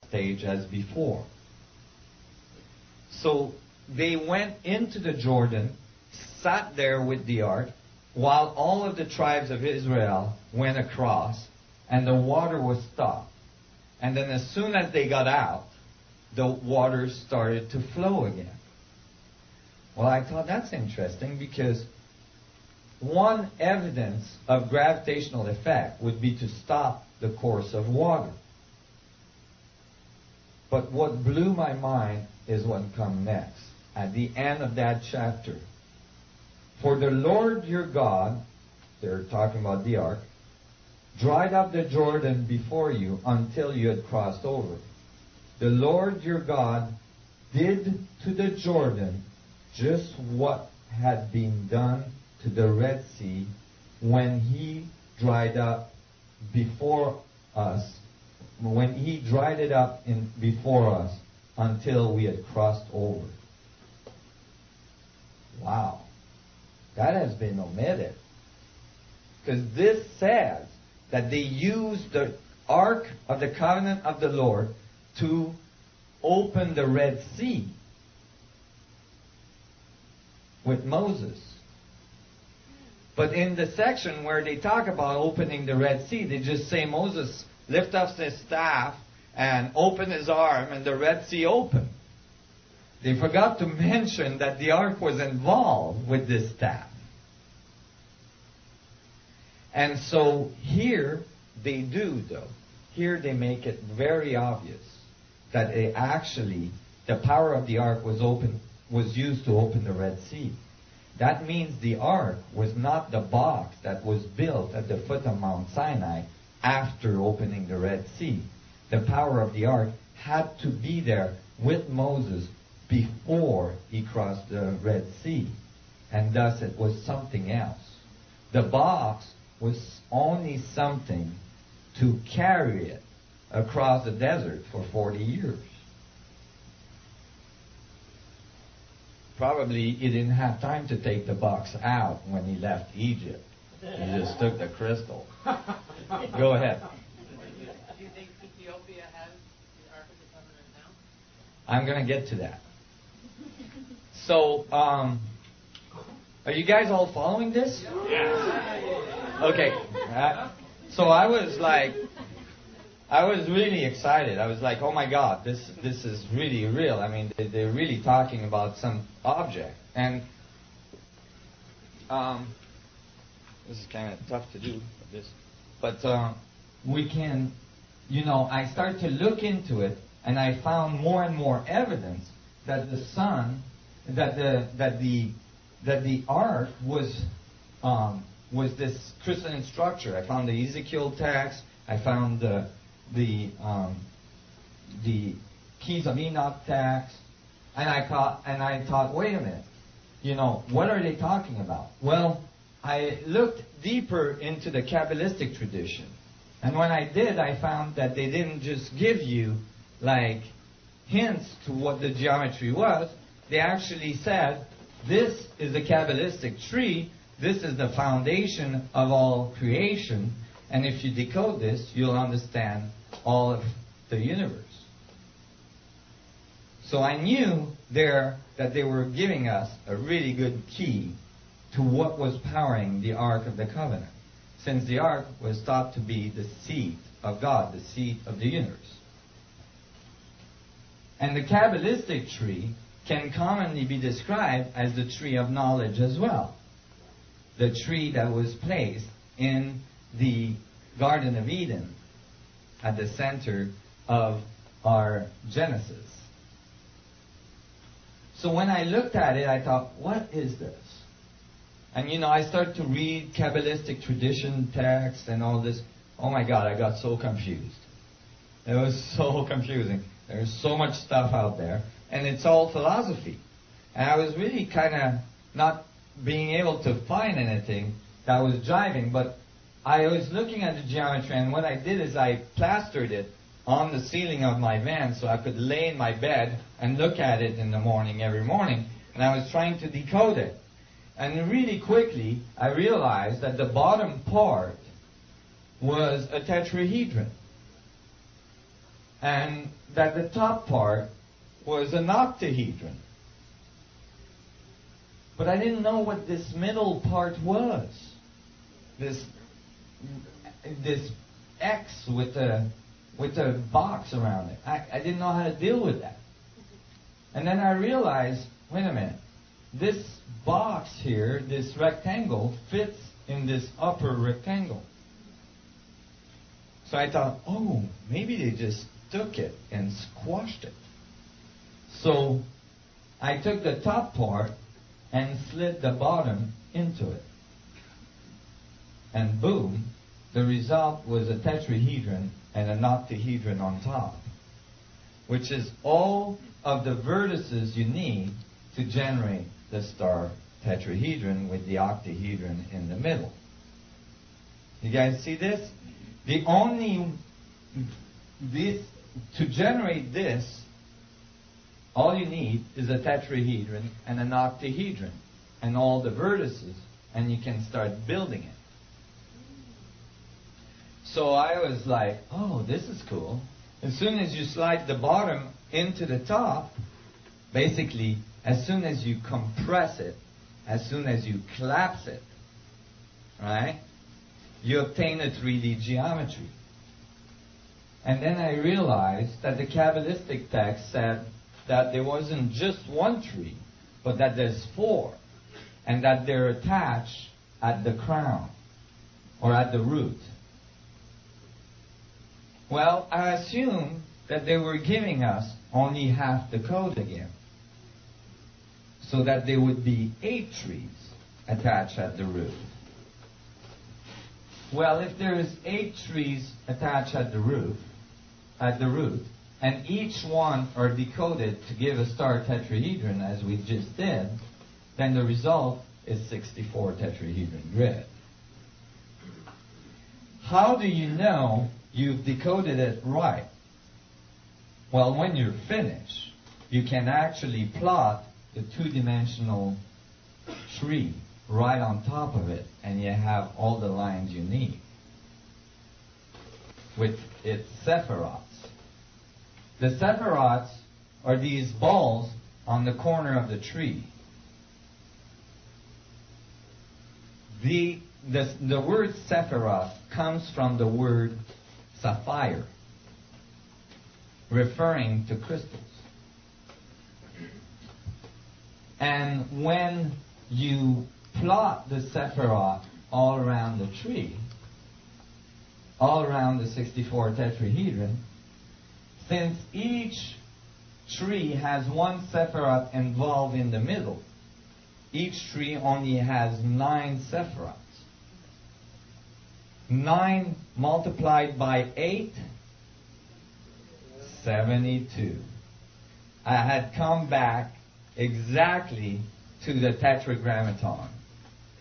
stage as before. So they went into the Jordan, sat there with the ark, while all of the tribes of Israel went across, and the water was stopped. And then as soon as they got out, the water started to flow again. Well, I thought that's interesting, because one evidence of gravitational effect would be to stop the course of water. But what blew my mind is what comes next. At the end of that chapter. For the Lord your God, they're talking about the ark, dried up the Jordan before you until you had crossed over. The Lord your God did to the Jordan just what had been done to the Red Sea when he dried up before us, when he dried it up before us until we had crossed over. Wow. That has been omitted. Because this says that they used the Ark of the Covenant of the Lord to open the Red Sea with Moses. But in the section where they talk about opening the Red Sea, they just say Moses lift up his staff and open his arm, and the Red Sea opened. They forgot to mention that the ark was involved with this staff. And so here they do, though. Here they make it very obvious that the power of the ark was used to open the Red Sea. That means the ark was not the box that was built at the foot of Mount Sinai after opening the Red Sea. The power of the ark had to be there with Moses before he crossed the Red Sea. And thus it was something else. The box was only something to carry it across the desert for 40 years. Probably he didn't have time to take the box out when he left Egypt. He just took the crystal. Go ahead. Do you think Ethiopia has the Ark of the Covenant now? I'm going to get to that. So, are you guys all following this? Yeah. Okay. So I was really excited. I was like, oh my God, this is really real. I mean, they're really talking about some object. And this is kind of tough to do, but we can, I started to look into it, and I found more and more evidence that the ark was this crystalline structure. I found the Ezekiel text. I found the Keys of Enoch text, and I thought, wait a minute, what are they talking about? Well, I looked deeper into the Kabbalistic tradition, and when I did, I found that they didn't just give you like hints to what the geometry was. They actually said, this is a Kabbalistic tree. This is the foundation of all creation. And if you decode this, you'll understand all of the universe. So I knew there that they were giving us a really good key to what was powering the Ark of the Covenant, since the Ark was thought to be the seat of God, the seat of the universe. And the Kabbalistic tree can commonly be described as the tree of knowledge as well. The tree that was placed in the Garden of Eden at the center of our Genesis. So when I looked at it, I thought, what is this? And I started to read Kabbalistic tradition texts and all this. Oh my God, I got so confused. It was so confusing. There's so much stuff out there, and it's all philosophy. And I was really kind of not being able to find anything that was jiving, but I was looking at the geometry, and what I did is I plastered it on the ceiling of my van so I could lay in my bed and look at it in the morning, every morning, and I was trying to decode it. And really quickly, I realized that the bottom part was a tetrahedron. and that the top part was an octahedron. But I didn't know what this middle part was. This X with a box around it. I didn't know how to deal with that. And then I realized, wait a minute, this box here, this rectangle, fits in this upper rectangle. So I thought, oh, maybe they just took it and squashed it. So I took the top part and slid the bottom into it. And boom, the result was a tetrahedron and an octahedron on top, which is all of the vertices you need to generate the star tetrahedron with the octahedron in the middle. You guys see this? To generate this, all you need is a tetrahedron and an octahedron and all the vertices, and you can start building it. So I was like, oh, this is cool. As soon as you slide the bottom into the top, basically, as soon as you compress it, as soon as you collapse it, right, you obtain a 3D geometry. And then I realized that the Kabbalistic text said that there wasn't just one tree, but that there's four, and that they're attached at the crown, or at the root. Well, I assumed that they were giving us only half the code again, so that there would be 8 trees attached at the root. Well, if there is 8 trees attached at the root, and each one are decoded to give a star tetrahedron, as we just did, then the result is 64 tetrahedron grid. How do you know you've decoded it right? Well, when you're finished, you can actually plot the 2-dimensional tree right on top of it, and you have all the lines you need with its sephirots. The sephirots are these balls on the corner of the tree. The word sephiroth comes from the word sapphire, referring to crystals. And when you plot the sephiroth all around the tree, all around the 64 tetrahedron, since each tree has one sephiroth involved in the middle, each tree only has 9 sephiroths. 9 multiplied by 8, 72. I had come back exactly to the tetragrammaton.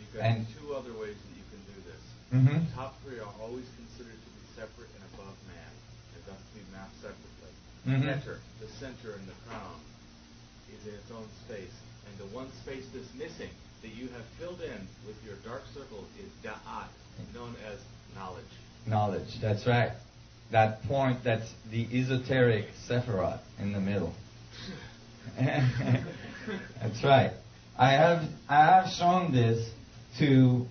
You've got 2 other ways that you can do this. Mm-hmm. The top 3 are always considered to be separate and above man, and thus to be mapped separately. Mm-hmm. Center, the center and the crown, is in its own space, and the one space that's missing that you have filled in with your dark circle is da'at, known as knowledge. Knowledge, that's right. That point, that's the esoteric sephiroth in the middle. That's right. I have shown this to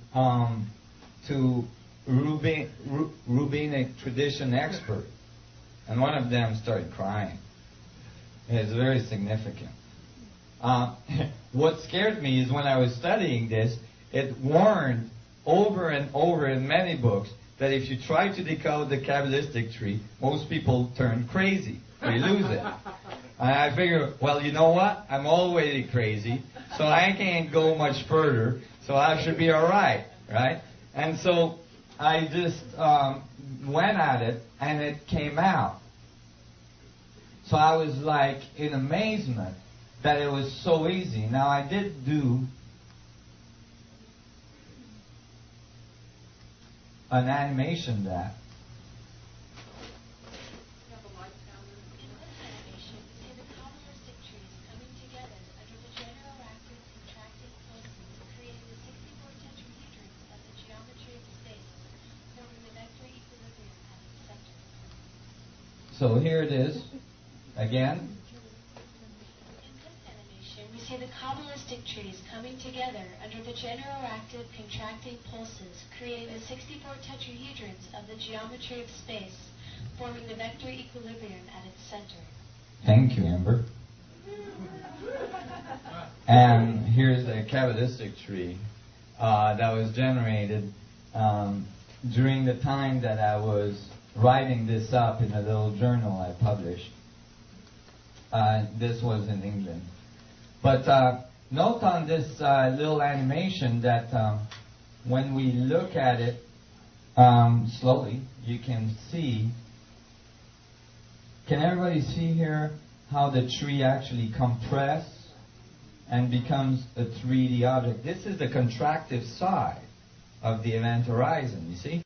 rabbinic tradition experts, and one of them started crying. It's very significant. What scared me is when I was studying this, it warned over and over in many books that if you try to decode the Kabbalistic tree, most people turn crazy. They lose it. And I figure, well, you know what? I'm already crazy, so I can't go much further, so I should be all right, right? And so I just went at it, and it came out. So I was like in amazement that it was so easy. Now I did do an animation that So here it is. Again. In this animation, we see the Kabbalistic trees coming together under the generative contracting pulses, creating the 64 tetrahedrons of the geometry of space, forming the vector equilibrium at its center. Thank you, Amber. And here's a Kabbalistic tree that was generated during the time that I was writing this up in a little journal I published. This was in England. But note on this little animation that when we look at it slowly, you can see. Can everybody see here how the tree actually compresses and becomes a 3D object? This is the contractive side of the event horizon, you see?